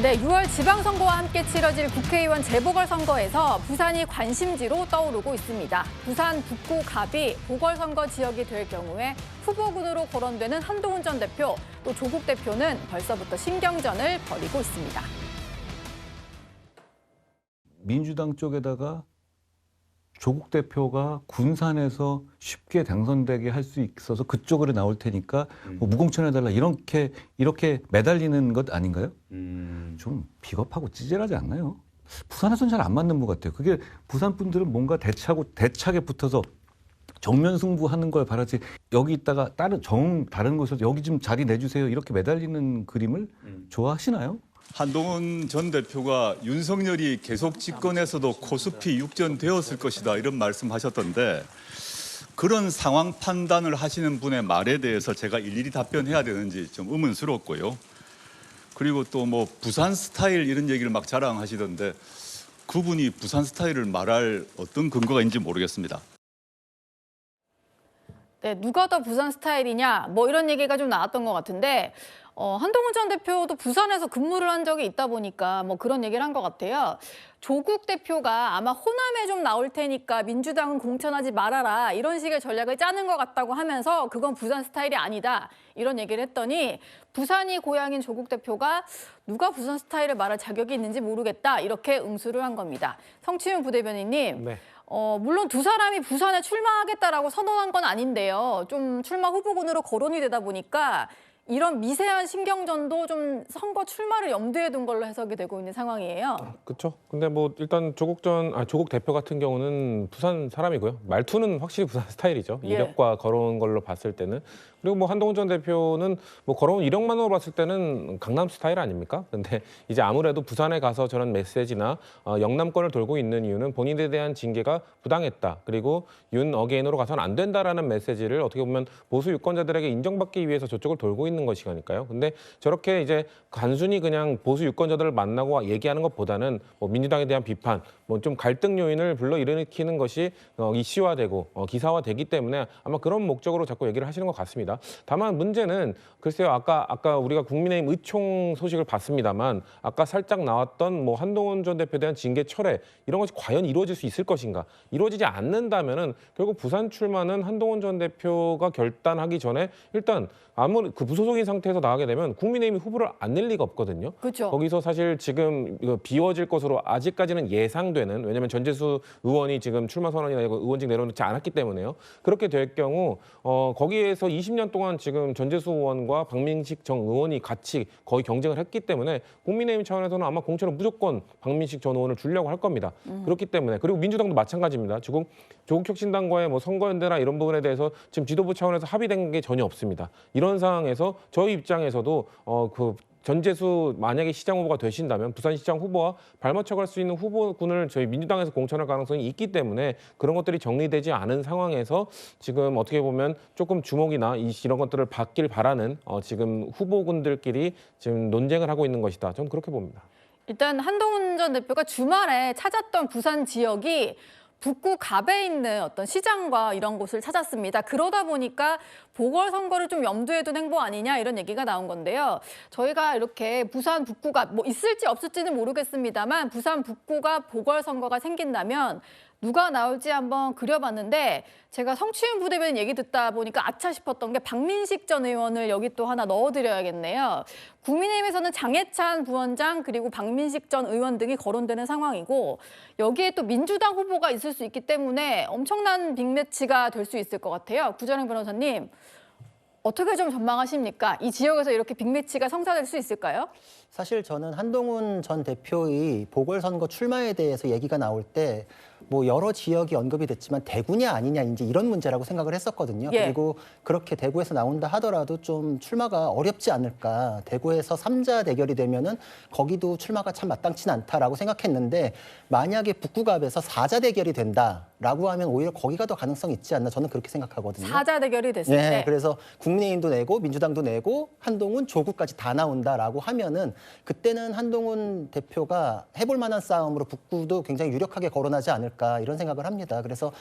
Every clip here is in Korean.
네, 6월 지방선거와 함께 치러질 국회의원 재보궐선거에서 부산이 관심지로 떠오르고 있습니다. 부산 북구 갑이 보궐선거 지역이 될 경우에 후보군으로 거론되는 한동훈 전 대표, 또 조국 대표는 벌써부터 신경전을 벌이고 있습니다. 민주당 쪽에다가 조국 대표가 군산에서 쉽게 당선되게 할 수 있어서 그쪽으로 나올 테니까 뭐 무공천해달라 이렇게 매달리는 것 아닌가요? 좀 비겁하고 찌질하지 않나요? 부산에서는 잘 안 맞는 것 같아요. 그게 부산 분들은 뭔가 대차게 붙어서 정면 승부하는 걸 바라지 여기 있다가 다른 곳에서 여기 좀 자리 내주세요 이렇게 매달리는 그림을 좋아하시나요? 한동훈 전 대표가 윤석열이 계속 집권해서도 코스피 육전되었을 것이다 이런 말씀하셨던데 그런 상황 판단을 하시는 분의 말에 대해서 제가 일일이 답변해야 되는지 좀 의문스럽고요. 그리고 또 뭐 부산 스타일 이런 얘기를 막 자랑하시던데 그분이 부산 스타일을 말할 어떤 근거가 있는지 모르겠습니다. 네, 누가 더 부산 스타일이냐 뭐 이런 얘기가 좀 나왔던 것 같은데 한동훈 전 대표도 부산에서 근무를 한 적이 있다 보니까 뭐 그런 얘기를 한 것 같아요. 조국 대표가 아마 호남에 좀 나올 테니까 민주당은 공천하지 말아라 이런 식의 전략을 짜는 것 같다고 하면서 그건 부산 스타일이 아니다 이런 얘기를 했더니 부산이 고향인 조국 대표가 누가 부산 스타일을 말할 자격이 있는지 모르겠다 이렇게 응수를 한 겁니다. 성치윤 부대변인님. 네. 물론 두 사람이 부산에 출마하겠다라고 선언한 건 아닌데요. 좀 출마 후보군으로 거론이 되다 보니까 이런 미세한 신경전도 좀 선거 출마를 염두에 둔 걸로 해석이 되고 있는 상황이에요. 그렇죠. 근데 뭐 일단 조국 대표 같은 경우는 부산 사람이고요. 말투는 확실히 부산 스타일이죠. 예. 이력과 걸어온 걸로 봤을 때는. 그리고 뭐 한동훈 전 대표는 뭐 걸어온 이력만으로 봤을 때는 강남 스타일 아닙니까? 근데 이제 아무래도 부산에 가서 저런 메시지나 영남권을 돌고 있는 이유는 본인에 대한 징계가 부당했다. 그리고 윤 어게인으로 가서는 안 된다라는 메시지를 어떻게 보면 보수 유권자들에게 인정받기 위해서 저쪽을 돌고 있는 것이니까요. 근데 저렇게 이제 단순히 그냥 보수 유권자들을 만나고 얘기하는 것보다는 뭐 민주당에 대한 비판, 뭐 좀 갈등 요인을 불러일으키는 것이 이슈화되고 기사화되기 때문에 아마 그런 목적으로 자꾸 얘기를 하시는 것 같습니다. 다만 문제는 글쎄요. 아까 우리가 국민의힘 의총 소식을 봤습니다만 아까 살짝 나왔던 뭐 한동훈 전 대표에 대한 징계 철회 이런 것이 과연 이루어질 수 있을 것인가? 이루어지지 않는다면은 결국 부산 출마는 한동훈 전 대표가 결단하기 전에 일단 아무리 그 무소속인 상태에서 나가게 되면 국민의힘이 후보를 안 낼 리가 없거든요. 그렇죠. 거기서 사실 지금 이거 비워질 것으로 아직까지는 예상되는 왜냐하면 전재수 의원이 지금 출마 선언이나 이거 의원직 내려놓지 않았기 때문에요. 그렇게 될 경우 거기에서 20년 동안 지금 전재수 의원과 박민식 전 의원이 같이 거의 경쟁을 했기 때문에 국민의힘 차원에서는 아마 공천을 무조건 박민식 전 의원을 주려고 할 겁니다. 그렇기 때문에 그리고 민주당도 마찬가지입니다. 조국혁신당과의 뭐 선거연대나 이런 부분에 대해서 지금 지도부 차원에서 합의된 게 전혀 없습니다. 이런 상황에서 저희 입장에서도 그 전재수 만약에 시장 후보가 되신다면 부산시장 후보와 발맞춰 갈 수 있는 후보군을 저희 민주당에서 공천할 가능성이 있기 때문에 그런 것들이 정리되지 않은 상황에서 지금 어떻게 보면 조금 주목이나 이런 것들을 받길 바라는 지금 후보군들끼리 지금 논쟁을 하고 있는 것이다. 저는 그렇게 봅니다. 일단 한동훈 전 대표가 주말에 찾았던 부산 지역이 북구 갑에 있는 어떤 시장과 이런 곳을 찾았습니다. 그러다 보니까 보궐선거를 좀 염두에 둔 행보 아니냐 이런 얘기가 나온 건데요. 저희가 이렇게 부산 북구가 뭐 있을지 없을지는 모르겠습니다만 부산 북구가 보궐선거가 생긴다면 누가 나올지 한번 그려봤는데 제가 성치윤 부대변인 얘기 듣다 보니까 아차 싶었던 게 박민식 전 의원을 여기 또 하나 넣어드려야겠네요. 국민의힘에서는 장해찬 부원장 그리고 박민식 전 의원 등이 거론되는 상황이고 여기에 또 민주당 후보가 있을 수 있기 때문에 엄청난 빅매치가 될 수 있을 것 같아요. 구자룡 변호사님 어떻게 좀 전망하십니까? 이 지역에서 이렇게 빅매치가 성사될 수 있을까요? 사실 저는 한동훈 전 대표의 보궐선거 출마에 대해서 얘기가 나올 때 뭐 여러 지역이 언급이 됐지만 대구냐 아니냐 이제 이런 문제라고 생각을 했었거든요. 예. 그리고 그렇게 대구에서 나온다 하더라도 좀 출마가 어렵지 않을까. 대구에서 3자 대결이 되면은 거기도 출마가 참 마땅치는 않다라고 생각했는데 만약에 북구갑에서 4자 대결이 된다라고 하면 오히려 거기가 더 가능성이 있지 않나 저는 그렇게 생각하거든요. 사자 대결이 됐을 네, 때. 그래서 국민의힘도 내고 민주당도 내고 한동훈, 조국까지 다 나온다라고 하면은 그때는 한동훈 대표가 해볼 만한 싸움으로 북구도 굉장히 유력하게 거론하지 않을까 이런 생각을 합니다. 그래서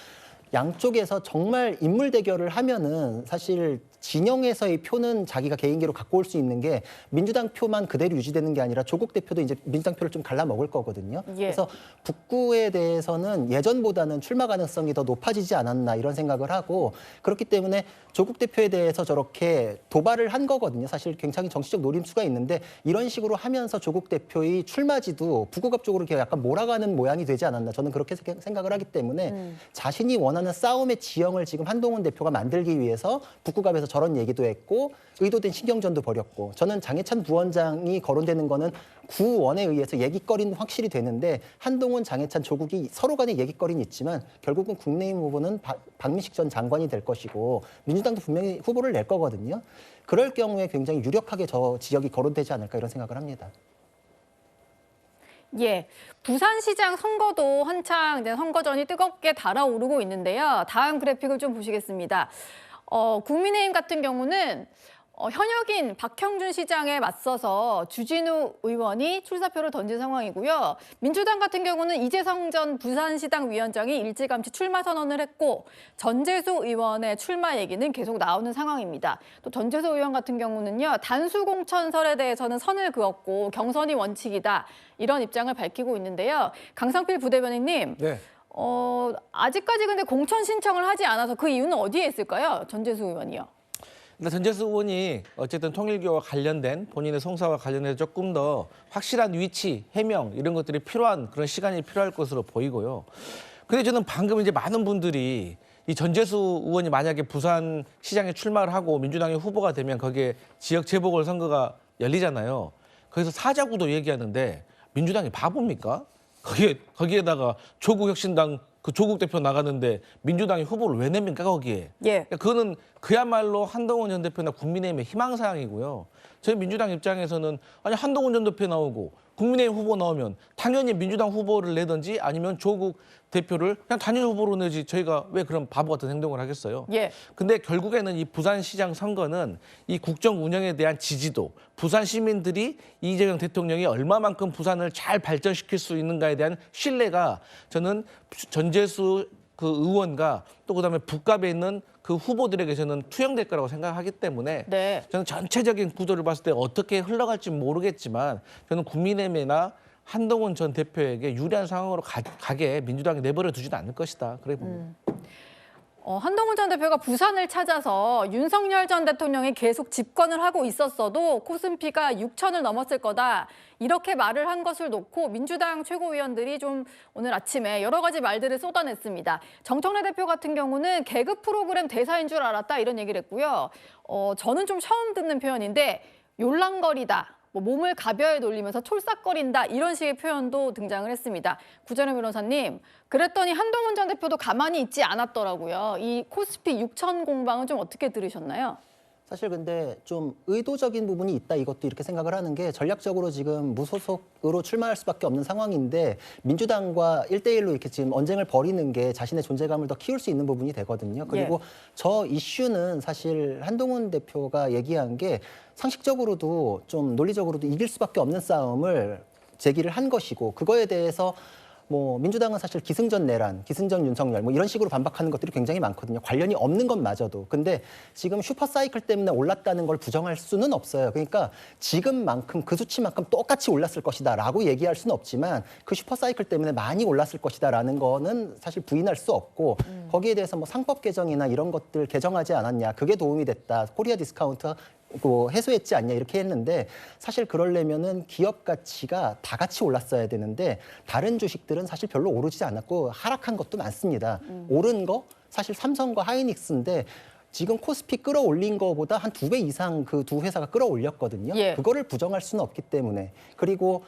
양쪽에서 정말 인물 대결을 하면은 사실 진영에서의 표는 자기가 개인기로 갖고 올 수 있는 게 민주당 표만 그대로 유지되는 게 아니라 조국 대표도 이제 민주당 표를 좀 갈라 먹을 거거든요. 예. 그래서 북구에 대해서는 예전보다는 출마 가능성이 더 높아지지 않았나 이런 생각을 하고 그렇기 때문에 조국 대표에 대해서 저렇게 도발을 한 거거든요. 사실 굉장히 정치적 노림수가 있는데 이런 식으로 하면서 조국 대표의 출마지도 북구갑 쪽으로 이렇게 약간 몰아가는 모양이 되지 않았나 저는 그렇게 생각을 하기 때문에 자신이 원하는 싸움의 지형을 지금 한동훈 대표가 만들기 위해서 북구갑에서 저런 얘기도 했고 의도된 신경전도 벌였고 저는 장해찬 부원장이 거론되는 거는 구원에 의해서 얘기거리는 확실히 되는데 한동훈, 장해찬, 조국이 서로 간에 얘기거리는 있지만 결국은 국민의힘 후보는 박민식 전 장관이 될 것이고 민주당도 분명히 후보를 낼 거거든요. 그럴 경우에 굉장히 유력하게 저 지역이 거론되지 않을까 이런 생각을 합니다. 예, 부산시장 선거도 한창 이제 선거전이 뜨겁게 달아오르고 있는데요. 다음 그래픽을 좀 보시겠습니다. 국민의힘 같은 경우는 현역인 박형준 시장에 맞서서 주진우 의원이 출사표를 던진 상황이고요. 민주당 같은 경우는 이재성 전 부산시당 위원장이 일찌감치 출마 선언을 했고 전재수 의원의 출마 얘기는 계속 나오는 상황입니다. 또 전재수 의원 같은 경우는요. 단수 공천설에 대해서는 선을 그었고 경선이 원칙이다. 이런 입장을 밝히고 있는데요. 강상필 부대변인님. 네. 아직까지 근데 공천 신청을 하지 않아서 그 이유는 어디에 있을까요? 전재수 의원이요. 근데 전재수 의원이 어쨌든 통일교와 관련된 본인의 성사와 관련해서 조금 더 확실한 위치, 해명 이런 것들이 필요한 그런 시간이 필요할 것으로 보이고요. 근데 저는 방금 이제 많은 분들이 이 전재수 의원이 만약에 부산 시장에 출마를 하고 민주당의 후보가 되면 거기에 지역 재보궐선거가 열리잖아요. 거기서 사자구도 얘기하는데 민주당이 바보입니까? 거기에다가 조국혁신당 그 조국 대표 나가는데 민주당이 후보를 왜 냅니까 거기에? 예. 그거는 그야말로 한동훈 전 대표나 국민의힘의 희망사항이고요. 저희 민주당 입장에서는 아니 한동훈 전 대표 나오고 국민의힘 후보 나오면 당연히 민주당 후보를 내든지 아니면 조국 대표를 그냥 단일 후보로 내지 저희가 왜 그런 바보 같은 행동을 하겠어요. 예. 근데 결국에는 이 부산시장 선거는 이 국정 운영에 대한 지지도, 부산 시민들이 이재명 대통령이 얼마만큼 부산을 잘 발전시킬 수 있는가에 대한 신뢰가 저는 전재수 그 의원과 또 그다음에 북갑에 있는 그 후보들에게 저는 투영될 거라고 생각하기 때문에 네. 저는 전체적인 구도를 봤을 때 어떻게 흘러갈지 모르겠지만 저는 국민의힘이나 한동훈 전 대표에게 유리한 상황으로 가게 민주당이 내버려 두지는 않을 것이다. 그래 봅니다. 한동훈 전 대표가 부산을 찾아서 윤석열 전 대통령이 계속 집권을 하고 있었어도 코스피가 6천을 넘었을 거다. 이렇게 말을 한 것을 놓고 민주당 최고위원들이 좀 오늘 아침에 여러 가지 말들을 쏟아냈습니다. 정청래 대표 같은 경우는 개그 프로그램 대사인 줄 알았다 이런 얘기를 했고요. 저는 좀 처음 듣는 표현인데 yor랑거리다. 몸을 가벼이 돌리면서 촐싹거린다 이런 식의 표현도 등장을 했습니다. 구자룡 변호사님, 그랬더니 한동훈 전 대표도 가만히 있지 않았더라고요. 이 코스피 6천 공방은 좀 어떻게 들으셨나요? 사실 근데 좀 의도적인 부분이 있다 이것도 이렇게 생각을 하는 게 전략적으로 지금 무소속으로 출마할 수밖에 없는 상황인데 민주당과 1대1로 이렇게 지금 언쟁을 벌이는 게 자신의 존재감을 더 키울 수 있는 부분이 되거든요. 그리고 저 이슈는 사실 한동훈 대표가 얘기한 게 상식적으로도 좀 논리적으로도 이길 수밖에 없는 싸움을 제기를 한 것이고 그거에 대해서 뭐 민주당은 사실 기승전 내란, 기승전 윤석열 뭐 이런 식으로 반박하는 것들이 굉장히 많거든요. 관련이 없는 것마저도. 근데 지금 슈퍼사이클 때문에 올랐다는 걸 부정할 수는 없어요. 그러니까 지금만큼 그 수치만큼 똑같이 올랐을 것이다라고 얘기할 수는 없지만 그 슈퍼사이클 때문에 많이 올랐을 것이다라는 거는 사실 부인할 수 없고 거기에 대해서 뭐 상법 개정이나 이런 것들 개정하지 않았냐. 그게 도움이 됐다. 코리아 디스카운트 해소했지 않냐 이렇게 했는데 사실 그러려면은 기업 가치가 다 같이 올랐어야 되는데 다른 주식들은 사실 별로 오르지 않았고 하락한 것도 많습니다. 오른 거 사실 삼성과 하이닉스인데 지금 코스피 끌어올린 거보다 한 2배 이상 그 두 회사가 끌어올렸거든요. 예. 그거를 부정할 수는 없기 때문에 그리고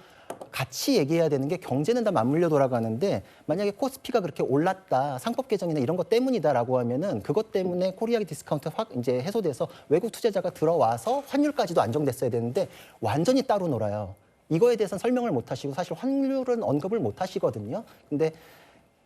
같이 얘기해야 되는 게 경제는 다 맞물려 돌아가는데 만약에 코스피가 그렇게 올랐다 상법 개정이나 이런 것 때문이다라고 하면은 그것 때문에 코리아 디스카운트 확 이제 해소돼서 외국 투자자가 들어와서 환율까지도 안정됐어야 되는데 완전히 따로 놀아요. 이거에 대해서는 설명을 못 하시고 사실 환율은 언급을 못 하시거든요. 근데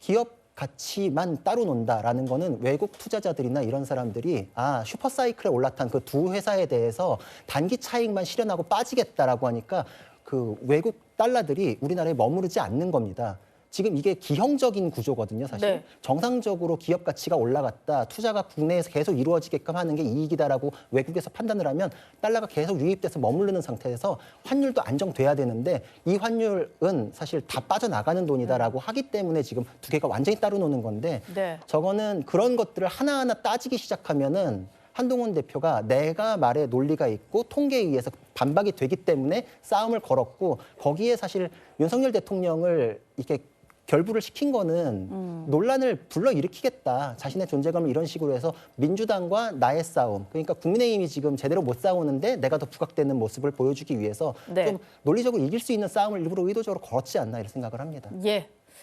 기업 가치만 따로 논다라는 거는 외국 투자자들이나 이런 사람들이 슈퍼사이클에 올라탄 그 두 회사에 대해서 단기 차익만 실현하고 빠지겠다라고 하니까 그 외국 달러들이 우리나라에 머무르지 않는 겁니다. 지금 이게 기형적인 구조거든요, 사실. 네. 정상적으로 기업 가치가 올라갔다, 투자가 국내에서 계속 이루어지게끔 하는 게 이익이다라고 외국에서 판단을 하면 달러가 계속 유입돼서 머무르는 상태에서 환율도 안정돼야 되는데 이 환율은 사실 다 빠져나가는 돈이다라고 하기 때문에 지금 두 개가 완전히 따로 노는 건데 네. 저거는 그런 것들을 하나하나 따지기 시작하면은 한동훈 대표가 내가 말에 논리가 있고 통계에 의해서 반박이 되기 때문에 싸움을 걸었고 거기에 사실 윤석열 대통령을 이렇게 결부를 시킨 거는 논란을 불러일으키겠다. 자신의 존재감을 이런 식으로 해서 민주당과 나의 싸움. 그러니까 국민의힘이 지금 제대로 못 싸우는데 내가 더 부각되는 모습을 보여주기 위해서 네. 좀 논리적으로 이길 수 있는 싸움을 일부러 의도적으로 걸었지 않나 이런 생각을 합니다. 예.